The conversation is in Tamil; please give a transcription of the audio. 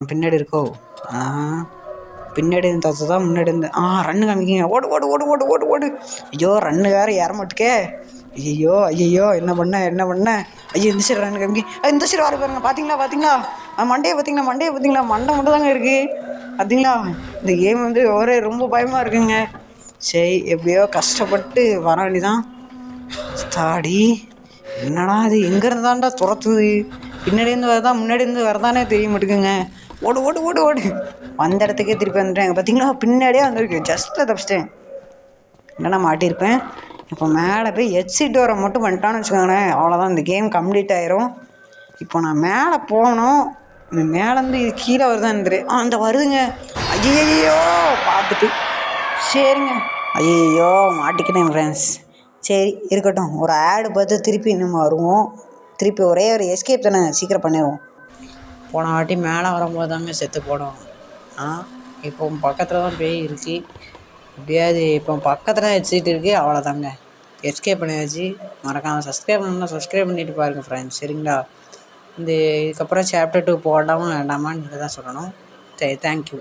பின்னாடி இருக்கோ? ஆ பின்னாடி இருந்து தோற்று தான் முன்னாடி இருந்து ரன்னு காமிக்கிங்க. ஓடு ஓடு ஓடு ஓடு ஓடு ஓடு. ஐயோ ரன்னு வேறு ஏற மாட்டுக்கே. ஐயோ ஐயோ என்ன பண்ண? ஐயோ இந்த சைடு ரன்னு காமிக்கி. இந்த சைடு வர பாருங்க. பார்த்தீங்களா? மண்டையை பார்த்தீங்களா? மண்டை மட்டும் தாங்க இருக்குது. பார்த்தீங்களா? இந்த கேம் வந்து ஒரே ரொம்ப பயமாக இருக்குங்க. சரி எப்படியோ கஷ்டப்பட்டு வர வேண்டிதான். தாடி என்னடா அது எங்கேருந்து தான்டா துரத்துது? பின்னாடியிருந்து வரதா முன்னாடியிருந்து வரதானே தெரிய மாட்டேங்குங்க. ஓடு ஓடு ஓடு ஓடு. வந்த இடத்துக்கே திருப்பி வந்துட்டேன். பார்த்தீங்களா பின்னாடியே வந்துருக்கு. ஜஸ்ட்டில் தப்பிச்சிட்டேன். இல்லைன்னா மாட்டியிருப்பேன். இப்போ மேலே போய் எக்ஸிட் வர மட்டும் பண்ணிட்டான்னு வச்சுக்கோங்களேன். அவ்வளோதான், இந்த கேம் கம்ப்ளீட் ஆயிரும். இப்போ நான் மேலே போகணும். மேலேருந்து இது கீழே வருதான்னு தெரியும். அந்த வருதுங்க. ஐயோ பார்த்துட்டு சரிங்க. ஐயோ மாட்டிக்கிட்டேன் ஃப்ரெண்ட்ஸ். சரி இருக்கட்டும். ஒரு ஆடு பார்த்து திருப்பி நம்ம வருவோம். திருப்பி ஒரே ஒரு எஸ்கேப் தானே, சீக்கிரம் பண்ணிடுவோம். போன வாட்டி மேலே வரும்போது தாங்க செத்து போனோம். இப்போ பக்கத்தில் தான் பேய் இருக்குது. எப்படியாவது இப்போ பக்கத்தில் எக்ஸிட் இருக்குது. அவ்வளோதாங்க, எஸ்கேப் பண்ணியாச்சு. மறக்காமல் சப்ஸ்கிரைப் பண்ணணும்னா சப்ஸ்கிரைப் பண்ணிவிட்டு பாருங்கள் ஃப்ரெண்ட்ஸ். சரிங்களா? இதுக்கப்புறம் சாப்டர் 2 போடாமல் வேண்டாமான்னு நீங்கள் தான் சொல்லணும். சரி, தேங்க்யூ.